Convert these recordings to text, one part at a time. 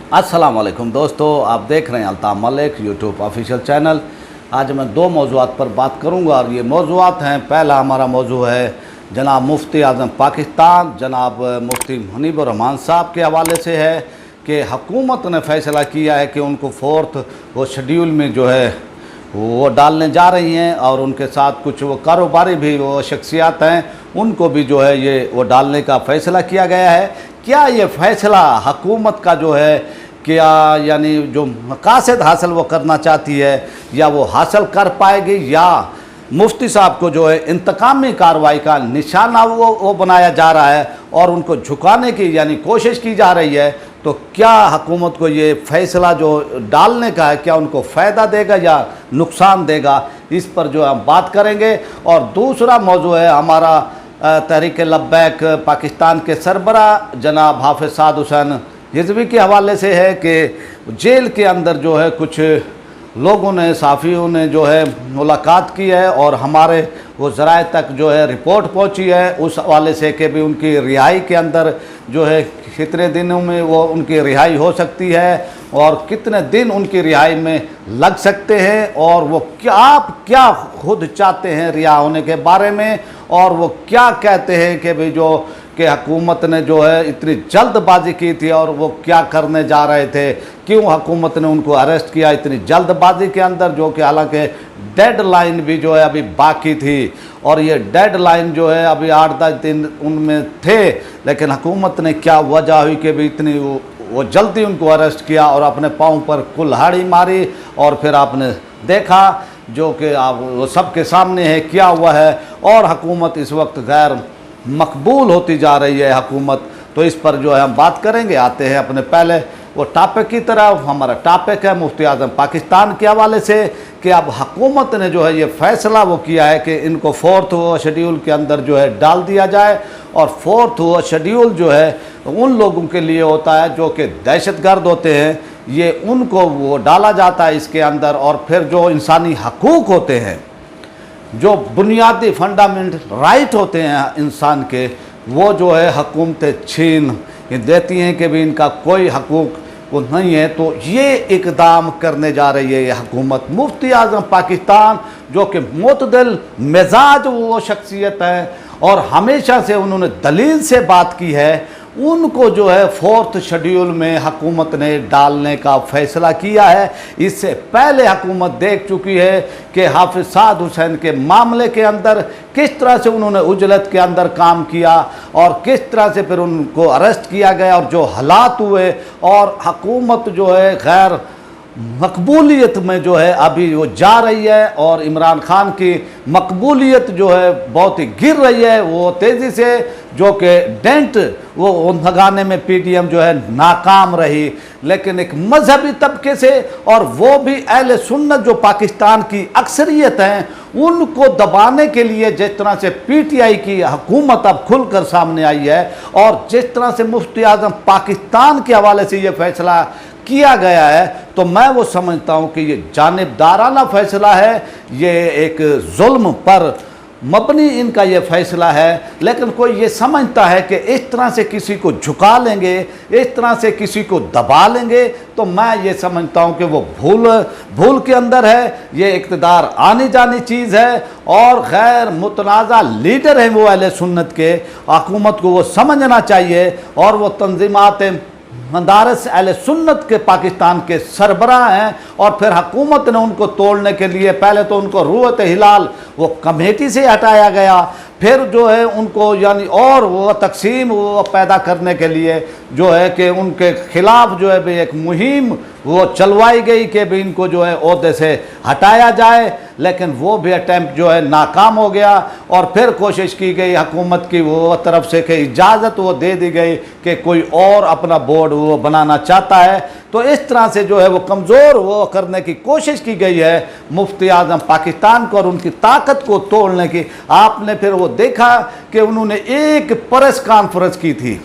अस्सलाम वालेकुम दोस्तों, आप देख रहे हैं Altaf Malik YouTube official channel. आज मैं दो मौज़ूआत पर बात करूंगा और ये मौज़ूआत हैं। पहला हमारा मौजू है जनाब मुफ्ती आज़म पाकिस्तान जनाब मुफ्ती मुनीबुर रहमान साहब के हवाले से है कि हुकूमत ने फ़ैसला किया है कि उनको 4th वो शेड्यूल में जो है वो डालने जा रही हैं और उनके साथ कुछ वो कारोबारी भी वो शख्सियात हैं, उनको भी जो है ये वो डालने का फ़ैसला किया गया है। क्या ये फ़ैसला हुकूमत का जो है क्या यानी जो मकासद हासिल वो करना चाहती है या वो हासिल कर पाएगी, या मुफ्ती साहब को जो है इंतकामी कार्रवाई का निशाना वो बनाया जा रहा है और उनको झुकाने की यानी कोशिश की जा रही है। तो क्या हुकूमत को ये फ़ैसला जो डालने का है क्या उनको फ़ायदा देगा या नुकसान देगा, इस पर जो हम बात करेंगे। और दूसरा मौजू है हमारा तहरीक लब्बैक पाकिस्तान के सरबरा जनाब हाफिज़ साद हुसैन रिजवी के हवाले से है कि जेल के अंदर जो है कुछ लोगों ने साफ़ियों ने जो है मुलाकात की है और हमारे वो ज़राए तक जो है रिपोर्ट पहुंची है उस हवाले से कि भी उनकी रिहाई के अंदर जो है कितने दिनों में वो उनकी रिहाई हो सकती है और कितने दिन उनकी रिहाई में लग सकते हैं, और वो आप क्या खुद चाहते हैं रिहा होने के बारे में, और वो क्या कहते हैं कि भाई जो कि हुकूमत ने जो है इतनी जल्दबाजी की थी और वो क्या करने जा रहे थे, क्यों हुकूमत ने उनको अरेस्ट किया इतनी जल्दबाजी के अंदर, जो कि हालांकि डेडलाइन भी जो है अभी बाकी थी और ये डेडलाइन जो है अभी 8-10 दिन उनमें थे, लेकिन हुकूमत ने क्या वजह हुई कि भी इतनी वो जल्दी उनको अरेस्ट किया और अपने पाँव पर कुल्हाड़ी मारी। और फिर आपने देखा जो कि आप वो सबके सामने है क्या हुआ है, और हुकूमत इस वक्त गैर मकबूल होती जा रही है हुकूमत। तो इस पर जो है हम बात करेंगे। आते हैं अपने पहले वो टॉपिक की तरफ। हमारा टॉपिक है मुफ्ती आज़म पाकिस्तान के हवाले से कि अब हुकूमत ने जो है ये फ़ैसला वो किया है कि इनको 4th शेड्यूल के अंदर जो है डाल दिया जाए। और 4th शेड्यूल जो है उन लोगों के लिए होता है जो कि दहशतगर्द होते हैं, ये उनको वो डाला जाता है इसके अंदर। और फिर जो इंसानी हकूक़ होते हैं, जो बुनियादी फंडामेंटल राइट होते हैं इंसान के, वो जो है हुकूमतें छीन देती हैं कि भी इनका कोई हकूक़ वो नहीं है। तो ये इक़दाम करने जा रही है ये हुकूमत। मुफ्ती आज़म पाकिस्तान जो कि मुतदिल मिजाज वो शख्सियत है और हमेशा से उन्होंने दलील से बात की है, उनको जो है 4th शेड्यूल में हुकूमत ने डालने का फ़ैसला किया है। इससे पहले हुकूमत देख चुकी है कि हाफिज़ साद हुसैन के मामले के अंदर किस तरह से उन्होंने उजलत के अंदर काम किया और किस तरह से फिर उनको अरेस्ट किया गया और जो हालात हुए, और हुकूमत जो है गैर मकबूलियत में जो है अभी वो जा रही है और इमरान खान की मकबूलियत जो है बहुत ही गिर रही है वो तेज़ी से, जो कि डेंट वो लगाने में पीडीएम जो है नाकाम रही। लेकिन एक मजहबी तबके से और वो भी अहले सुन्नत जो पाकिस्तान की अक्सरियत हैं उनको दबाने के लिए जिस तरह से पीटीआई की हुकूमत अब खुलकर सामने आई है और जिस तरह से मुफ्ती आज़म पाकिस्तान के हवाले से ये फैसला किया गया है, तो मैं वो समझता हूँ कि ये जानिबदाराना फ़ैसला है, ये एक जुल्म पर मबनी इनका ये फ़ैसला है। लेकिन कोई ये समझता है कि इस तरह से किसी को झुका लेंगे, इस तरह से किसी को दबा लेंगे, तो मैं ये समझता हूँ कि वो भूल के अंदर है। ये इक़्तिदार आनी जानी चीज़ है और गैर मुतनाज़ा लीडर हैं वो अहले सुन्नत के, हुकूमत को वो समझना चाहिए। और वो तंजीमात मदारस अहले सुन्नत के पाकिस्तान के सरबराह हैं और फिर हुकूमत ने उनको तोड़ने के लिए पहले तो उनको रूअत हिलाल वो कमेटी से हटाया गया, फिर जो है उनको यानी और वो तकसीम वो पैदा करने के लिए जो है कि उनके ख़िलाफ़ जो है भी एक मुहिम वो चलवाई गई कि भी इनको जो है ओहदे से हटाया जाए। लेकिन वो भी अटैम्प्ट जो है नाकाम हो गया और फिर कोशिश की गई हुकूमत की वो तरफ से कि इजाज़त वो दे दी गई कि कोई और अपना बोर्ड वो बनाना चाहता है। तो इस तरह से जो है वो कमज़ोर वो करने की कोशिश की गई है मुफ्ती आज़म पाकिस्तान को और उनकी ताकत को तोड़ने की। आपने फिर वो देखा कि उन्होंने एक प्रेस कॉन्फ्रेंस की थी,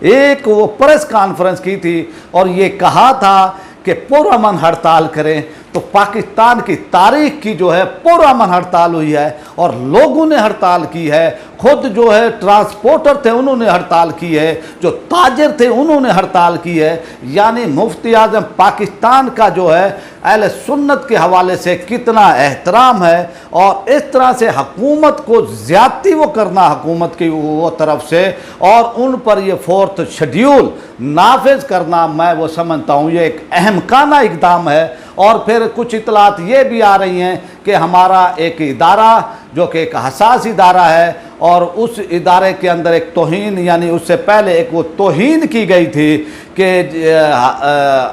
एक वो प्रेस कॉन्फ्रेंस की थी और ये कहा था कि पुरअमन हड़ताल करें। तो पाकिस्तान की तारीख की जो है पुरअमन हड़ताल हुई है और लोगों ने हड़ताल की है। खुद जो है ट्रांसपोर्टर थे उन्होंने हड़ताल की है, जो ताजिर थे उन्होंने हड़ताल की है। यानी मुफ्ती आज़म पाकिस्तान का जो है अहले सुन्नत के हवाले से कितना एहतराम है और इस तरह से हुकूमत को ज़्यादती वो करना हुकूमत की वो तरफ से और उन पर ये 4th शेड्यूल नाफिज करना, मैं वो समझता हूँ ये एक अहमकाना इक़दाम है। और फिर कुछ इतलात ये भी आ रही हैं कि हमारा एक इदारा जो कि एक हसास इदारा है और उस इदारे के अंदर एक तौहीन, यानी उससे पहले एक वो तौहीन की गई थी कि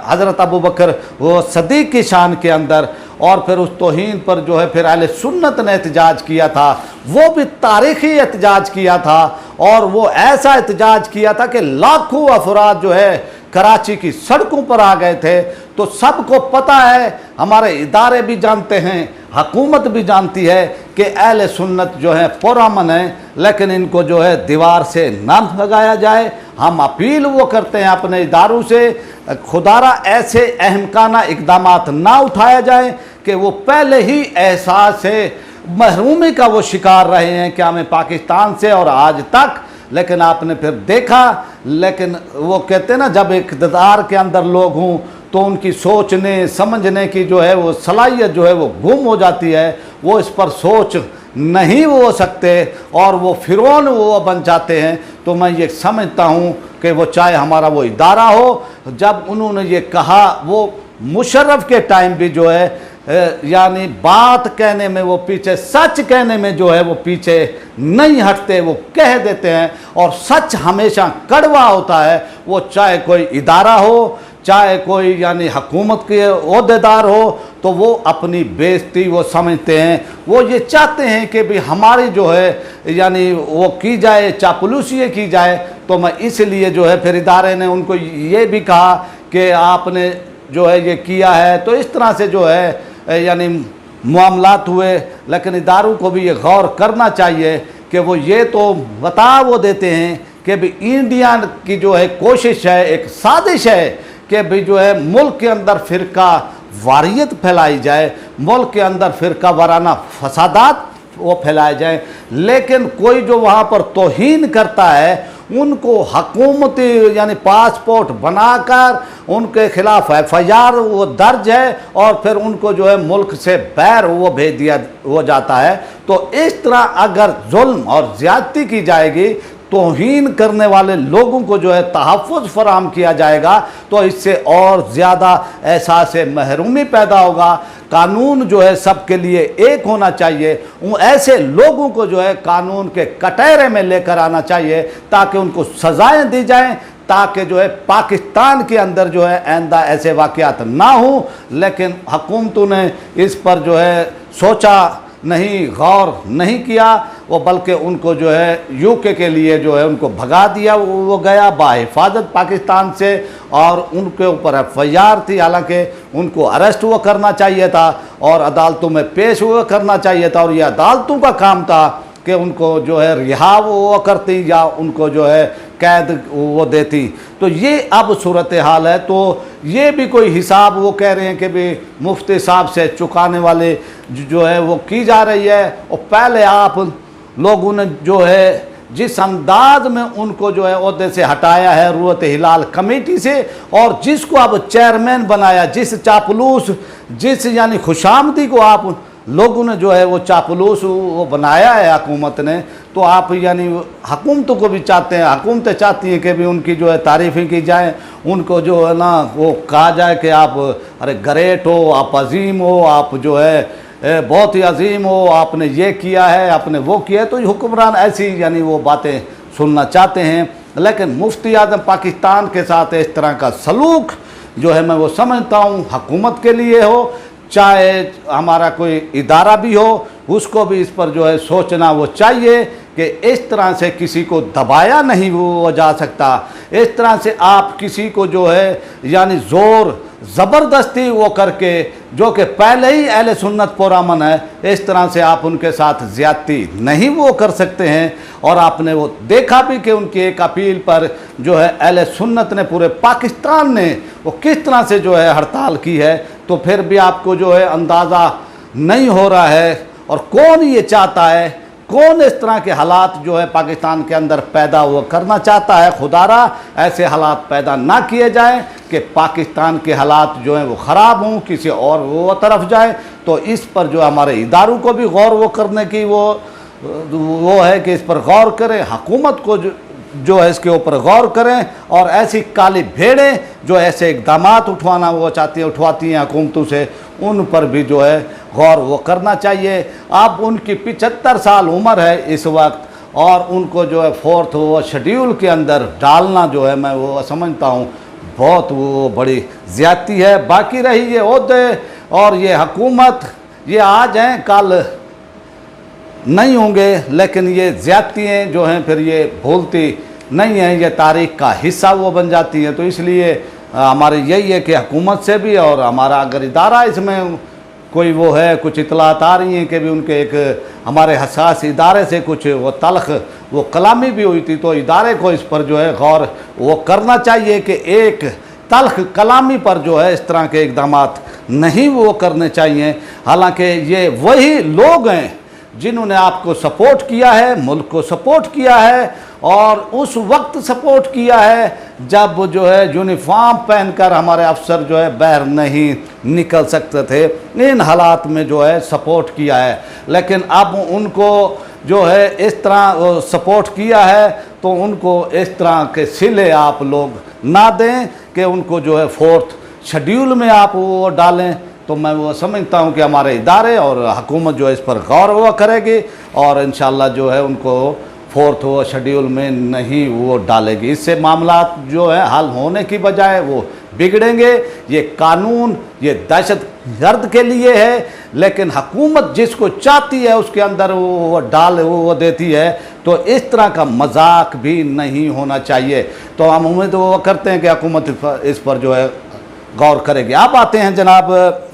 हज़रत अबू बकर वो सदीक़ की शान के अंदर, और फिर उस तौहीन पर जो है फिर अहले सुन्नत ने एहतजाज किया था, वो भी तारीख़ी एहतजाज किया था और वो ऐसा एहतजाज किया था कि लाखों अफराद जो है कराची की सड़कों पर आ गए थे। तो सबको पता है, हमारे इदारे भी जानते हैं, हुकूमत भी जानती है कि अहले सुन्नत जो है पुरअमन है, लेकिन इनको जो है दीवार से ना भगाया जाए। हम अपील वो करते हैं अपने इदारों से, खुदारा ऐसे अहमकाना इक़दामात ना उठाया जाए कि वो पहले ही एहसास से महरूमी का वो शिकार रहे हैं क्या में पाकिस्तान से और आज तक। लेकिन आपने फिर देखा, लेकिन वो कहते हैं ना, जब इक़्तिदार के अंदर लोग हों तो उनकी सोचने समझने की जो है वो सलाहियत जो है वो गुम हो जाती है, वो इस पर सोच नहीं हो सकते और वो फिरौन वो बन जाते हैं। तो मैं ये समझता हूँ कि वो चाहे हमारा वो इदारा हो, जब उन्होंने ये कहा, वो मुशर्रफ के टाइम भी जो है यानी बात कहने में वो पीछे, सच कहने में जो है वो पीछे नहीं हटते, वो कह देते हैं और सच हमेशा कड़वा होता है। वो चाहे कोई इदारा हो, चाहे कोई यानी हुकूमत के ओहदेदार हो, तो वो अपनी बेइज्जती वो समझते हैं। वो ये चाहते हैं कि भी हमारी जो है यानी वो की जाए, चापलूसी की जाए। तो मैं इसलिए जो है फिर इदारे ने उनको ये भी कहा कि आपने जो है ये किया है, तो इस तरह से जो है यानी मामलात हुए। लेकिन इदारों को भी ये गौर करना चाहिए कि वो ये तो बता वो देते हैं कि भी इंडिया की जो है कोशिश है, एक साजिश है कि भी जो है मुल्क के अंदर फ़िरका वारियत फैलाई जाए, मुल्क के अंदर फ़िरका वाराना फसादात वो फैलाए जाए। लेकिन कोई जो वहाँ पर तौहीन करता है उनको हुकूमती यानी पासपोर्ट बनाकर उनके खिलाफ FIR वो दर्ज है और फिर उनको जो है मुल्क से बाहर वो भेज दिया हो जाता है। तो इस तरह अगर जुल्म और ज़्यादती की जाएगी, तौहीन करने वाले लोगों को जो है तहफ़्फ़ुज़ फराहम किया जाएगा, तो इससे और ज़्यादा एहसास महरूमी पैदा होगा। कानून जो है सबके लिए एक होना चाहिए। ऐसे लोगों को जो है कानून के कटहरे में लेकर आना चाहिए ताकि उनको सज़ाएं दी जाएं, ताकि जो है पाकिस्तान के अंदर जो है आइंदा ऐसे वाक़यात ना हो। लेकिन हुकूमतों ने इस पर जो है सोचा नहीं, गौर नहीं किया, वो बल्कि उनको जो है UK के लिए जो है उनको भगा दिया। वो गया बाहिफाजत पाकिस्तान से और उनके ऊपर FIR थी, हालांकि उनको अरेस्ट वो करना चाहिए था और अदालतों में पेश हुआ करना चाहिए था और ये अदालतों का काम था कि उनको जो है रिहा वो करती या उनको जो है कैद वो देती। तो ये अब सूरत हाल है। तो ये भी कोई हिसाब वो कह रहे हैं कि भी मुफ्ती साहब से चुकाने वाले जो है वो की जा रही है। और पहले आप लोगों ने जो है जिस अंदाज में उनको जो है ओहदे से हटाया है रूरत हिलाल कमेटी से, और जिसको अब चेयरमैन बनाया, जिस चापलूस जिस यानी खुशामदी को आप लोगों ने जो है वो चापलूस वो बनाया है हुकूमत ने, तो आप यानी हुकूमतों को भी चाहते हैं, हुकूमतें चाहती हैं कि भी उनकी जो है तारीफ़ें की जाए, उनको जो है ना वो कहा जाए कि आप अरे ग्रेट हो, आप अजीम हो, आप जो है बहुत ही अजीम हो, आपने ये किया है, आपने वो किया है। तो हुक्मरान ऐसी यानी वो बातें सुनना चाहते हैं। लेकिन मुफ्ती आज़म पाकिस्तान के साथ इस तरह का सलूक जो है मैं वो समझता हूँ हुकूमत के लिए हो, चाहे हमारा कोई इदारा भी हो, उसको भी इस पर जो है सोचना वो चाहिए कि इस तरह से किसी को दबाया नहीं वो जा सकता। इस तरह से आप किसी को जो है यानी ज़ोर ज़बरदस्ती वो करके, जो कि पहले ही अहले सुन्नत पुरअमन है, इस तरह से आप उनके साथ ज़्यादती नहीं वो कर सकते हैं। और आपने वो देखा भी कि उनकी एक अपील पर जो है अहले सुन्नत ने, पूरे पाकिस्तान ने वो किस तरह से जो है हड़ताल की है। तो फिर भी आपको जो है अंदाज़ा नहीं हो रहा है। और कौन ये चाहता है, कौन इस तरह के हालात जो है पाकिस्तान के अंदर पैदा वो करना चाहता है। खुदारा ऐसे हालात पैदा ना किए जाएं कि पाकिस्तान के हालात जो हैं वो ख़राब हों, किसी और वो तरफ जाए। तो इस पर जो हमारे इदारों को भी गौर वो करने की वो है कि इस पर गौर करें, हुकूमत को जो है इसके ऊपर गौर करें। और ऐसी काली भेड़ें जो ऐसे इकदाम उठवाना वो चाहती हैं, उठवाती हैं हुकूमतों से, उन पर भी जो है गौर वो करना चाहिए। अब उनकी 75 साल उम्र है इस वक्त, और उनको जो है 4th वो शेड्यूल के अंदर डालना जो है, मैं वो समझता हूँ बहुत वो बड़ी ज़्यादती है। बाकी रही ये ओहदे और ये हुकूमत, ये आज हैं कल नहीं होंगे, लेकिन ये ज़्यादतियाँ जो हैं फिर ये भूलती नहीं हैं, ये तारीख़ का हिस्सा वो बन जाती हैं। तो इसलिए हमारे यही है कि हुकूमत से भी, और हमारा अगर इदारा इसमें कोई वो है, कुछ इतलात आ रही हैं कि भी उनके एक हमारे हसास इदारे से कुछ वो तल्ख वो कलामी भी हुई थी, तो इदारे को इस पर जो है गौर वो करना चाहिए कि एक तल्ख कलामी पर जो है इस तरह के इकदाम नहीं वो करने चाहिए। हालांकि ये वही लोग हैं जिन्होंने आपको सपोर्ट किया है, मुल्क को सपोर्ट किया है, और उस वक्त सपोर्ट किया है जब जो है यूनिफॉर्म पहनकर हमारे अफसर जो है बाहर नहीं निकल सकते थे। इन हालात में जो है सपोर्ट किया है, लेकिन अब उनको जो है इस तरह सपोर्ट किया है तो उनको इस तरह के सिले आप लोग ना दें कि उनको जो है 4th शेड्यूल में आप वो डालें। तो मैं वो समझता हूँ कि हमारे इदारे और हुकूमत जो है इस पर गौर वो करेगी, और इंशाल्लाह जो है उनको 4th वो शेड्यूल में नहीं वो डालेगी। इससे मामला जो है हल होने की बजाय वो बिगड़ेंगे। ये कानून ये दहशत गर्द के लिए है, लेकिन हुकूमत जिसको चाहती है उसके अंदर वो डाल वो देती है। तो इस तरह का मजाक भी नहीं होना चाहिए। तो हम उम्मीद वो करते हैं कि हुकूमत इस पर जो है गौर करेगी। आप आते हैं जनाब,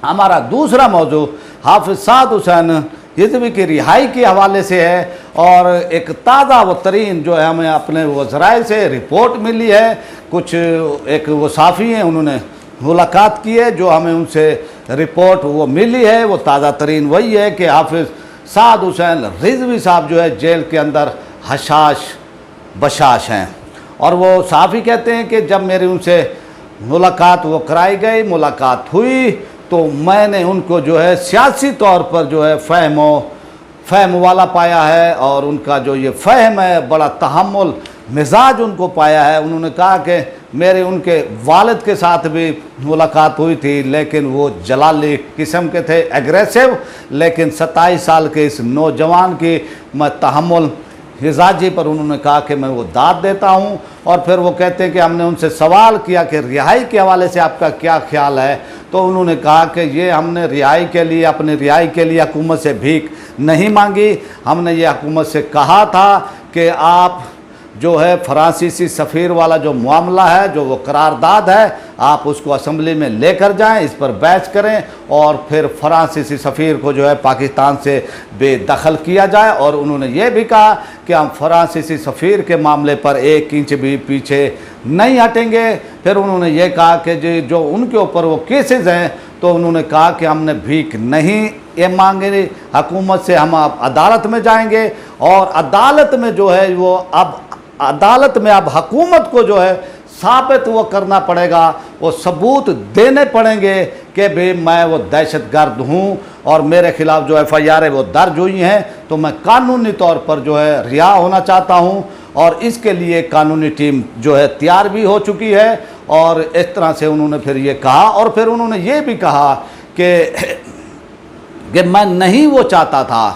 हमारा दूसरा मौजू हाफिज साद हुसैन रिजवी की रिहाई के हवाले से है। और एक ताज़ा व तरीन जो है हमें अपने वज़राए से रिपोर्ट मिली है, कुछ एक वो साफ़ी हैं उन्होंने मुलाकात की है, जो हमें उनसे रिपोर्ट वो मिली है वो ताज़ा तरीन वही है कि हाफिज साद हुसैन रिजवी साहब जो है जेल के अंदर हशाश बशाश हैं। और वो साफ़ी कहते हैं कि जब मेरी उनसे मुलाकात वो कराई गई, मुलाकात हुई, तो मैंने उनको जो है सियासी तौर पर जो है फ़हम वाला पाया है, और उनका जो ये फ़हम है बड़ा तहम्मुल मिजाज उनको पाया है। उन्होंने कहा कि मेरे उनके वालिद के साथ भी मुलाकात हुई थी, लेकिन वो जलाली किस्म के थे, एग्रेसिव, लेकिन 27 साल के इस नौजवान की मैं तहम्मुल मिजाजी पर उन्होंने कहा कि मैं वो दाद देता हूँ। और फिर वो कहते हैं कि हमने उनसे सवाल किया कि रिहाई के हवाले से आपका क्या ख्याल है, तो उन्होंने कहा कि ये हमने रिहाई के लिए, अपनी रिहाई के लिए हुकूमत से भीख नहीं मांगी। हमने ये हुकूमत से कहा था कि आप जो है फ्रांसीसी सफ़ीर वाला जो मामला है, जो वो करारदाद है, आप उसको असम्बली में लेकर जाएं, इस पर बहस करें, और फिर फ्रांसीसी सफ़ीर को जो है पाकिस्तान से बेदखल किया जाए। और उन्होंने ये भी कहा कि हम फ्रांसीसी सफ़ीर के मामले पर 1 इंच भी पीछे नहीं हटेंगे। फिर उन्होंने ये कहा कि जो उनके ऊपर वो केसेस हैं, तो उन्होंने कहा कि हमने भीख नहीं ये मांगे हुकूमत से, हम अदालत में जाएंगे, और अदालत में जो है वो अब अदालत में अब हुकूमत को जो है साबित वो करना पड़ेगा, वो सबूत देने पड़ेंगे कि भाई मैं वो दहशत गर्द हूँ और मेरे खिलाफ़ जो FIR वो दर्ज हुई हैं, तो मैं कानूनी तौर पर जो है रिहा होना चाहता हूँ। और इसके लिए कानूनी टीम जो है तैयार भी हो चुकी है। और इस तरह से उन्होंने फिर ये कहा, और फिर उन्होंने ये भी कहा कि मैं नहीं वो चाहता था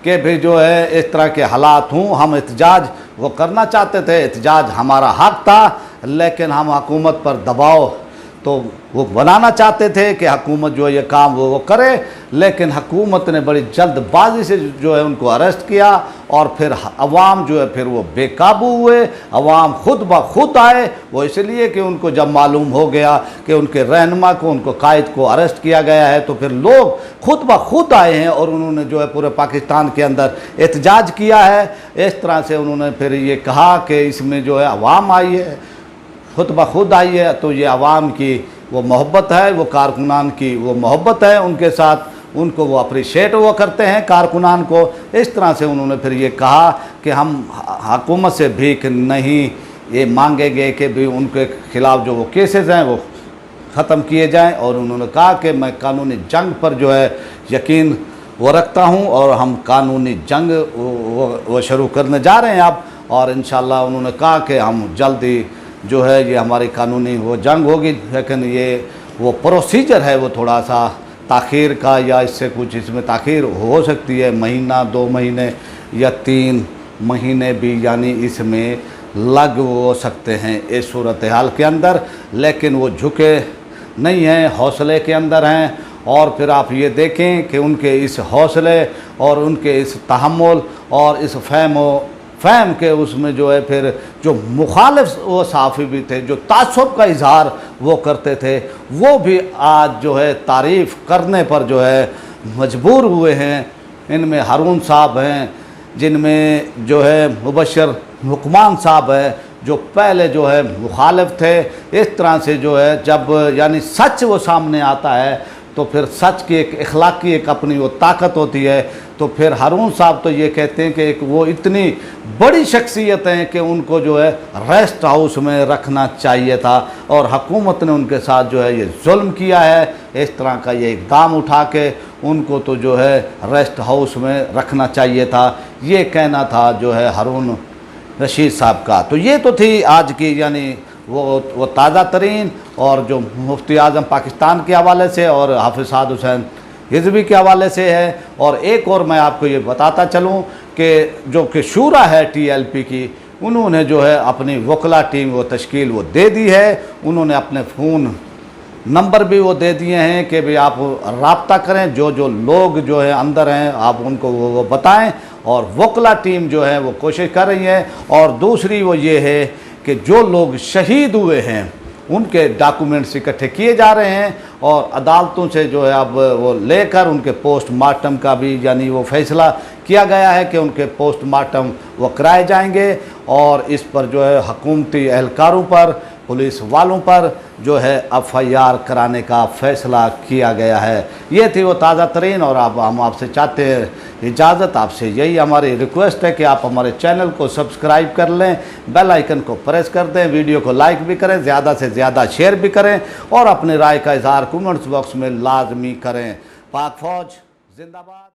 कि भाई जो है इस तरह के हालात हूँ, हम एहतजाज वो करना चाहते थे, एहतजाज हमारा हक था, लेकिन हम हुकूमत पर दबाव तो वो बनाना चाहते थे कि हुकूमत जो है ये काम वो करे, लेकिन हुकूमत ने बड़ी जल्दबाजी से जो है उनको अरेस्ट किया और फिर अवाम जो है फिर वो बेकाबू हुए। अवाम खुद ब खुद आए, वो इसलिए कि उनको जब मालूम हो गया कि उनके रहनुमा को, उनको कायद को अरेस्ट किया गया है, तो फिर लोग खुद ब खुद आए हैं और उन्होंने जो है पूरे पाकिस्तान के अंदर एहतजाज किया है। इस तरह से उन्होंने फिर ये कहा कि इसमें जो है अवाम आई है, खुद ब खुद आई है, तो ये अवाम की वो मोहब्बत है, वो कारकुनान की वो मोहब्बत है उनके साथ, उनको वो अप्रिशिएट वो करते हैं कारकुनान को। इस तरह से उन्होंने फिर ये कहा कि हम हुकूमत से भीख नहीं ये मांगेंगे कि भी उनके ख़िलाफ़ जो वो केसेस हैं वो ख़त्म किए जाएं। और उन्होंने कहा कि मैं कानूनी जंग पर जो है यकीन वो रखता हूं और हम कानूनी जंग वो शुरू करने जा रहे हैं अब। और इंशाअल्लाह उन्होंने कहा कि हम जल्दी जो है ये हमारी कानूनी वो जंग होगी, लेकिन ये वो प्रोसीजर है वो थोड़ा सा ताख़ीर का, या इससे कुछ इसमें ताख़ीर हो सकती है, महीना 2 महीने या 3 महीने भी यानी इसमें लग हो सकते हैं इस सूरत हाल के अंदर। लेकिन वो झुके नहीं हैं, हौसले के अंदर हैं। और फिर आप ये देखें कि उनके इस हौसले और उनके इस तहम्मुल और इस फ़हम के उसमें जो है फिर जो मुखालिफ वो सहाफ़ी भी थे, जो तासुब का इजहार वो करते थे, वो भी आज जो है तारीफ़ करने पर जो है मजबूर हुए हैं। इनमें हारून साहब हैं, जिनमें जो है मुबशर हुक्मान साहब है, जो पहले जो है मुखालिफ थे। इस तरह से जो है जब यानी सच वो सामने आता है तो फिर सच की एक इखलाकी एक अपनी वो ताकत होती है। तो फिर हारून साहब तो ये कहते हैं कि एक वो इतनी बड़ी शख्सियत हैं कि उनको जो है रेस्ट हाउस में रखना चाहिए था, और हुकूमत ने उनके साथ जो है ये जुल्म किया है। इस तरह का ये इक़दाम उठा के उनको तो जो है रेस्ट हाउस में रखना चाहिए था, ये कहना था जो है हारून रशीद साहब का। तो ये तो थी आज की यानी वो ताज़ा तरीन, और जो मुफ्ती आज़म पाकिस्तान के हवाले से और हाफिज़ साद हुसैन हिज़्बी के हवाले से है। और एक और मैं आपको ये बताता चलूँ कि जो कि शूरा है TLP की, उन्होंने जो है अपनी वकला टीम वो तश्कील वो दे दी है। उन्होंने अपने फ़ोन नंबर भी वो दे दिए हैं कि भाई आप रब्ता करें, जो जो लोग जो है अंदर हैं आप उनको वो बताएं। और वकला टीम जो है वो कोशिश कर रही है। और दूसरी वो ये है कि जो लोग शहीद हुए हैं उनके डॉक्यूमेंट्स इकट्ठे किए जा रहे हैं, और अदालतों से जो है अब वो लेकर उनके पोस्टमार्टम का भी यानी वो फैसला किया गया है कि उनके पोस्टमार्टम वो कराए जाएंगे। और इस पर जो है हुकूमती एहलकारों पर, पुलिस वालों पर जो है FIR कराने का फ़ैसला किया गया है। ये थी वो ताज़ा तरीन। और अब हम आपसे चाहते हैं इजाज़त, आपसे यही हमारी रिक्वेस्ट है कि आप हमारे चैनल को सब्सक्राइब कर लें, बेल आइकन को प्रेस कर दें, वीडियो को लाइक भी करें, ज़्यादा से ज़्यादा शेयर भी करें, और अपनी राय का इज़हार कमेंट्स बॉक्स में लाजमी करें। पाक फ़ौज जिंदाबाद।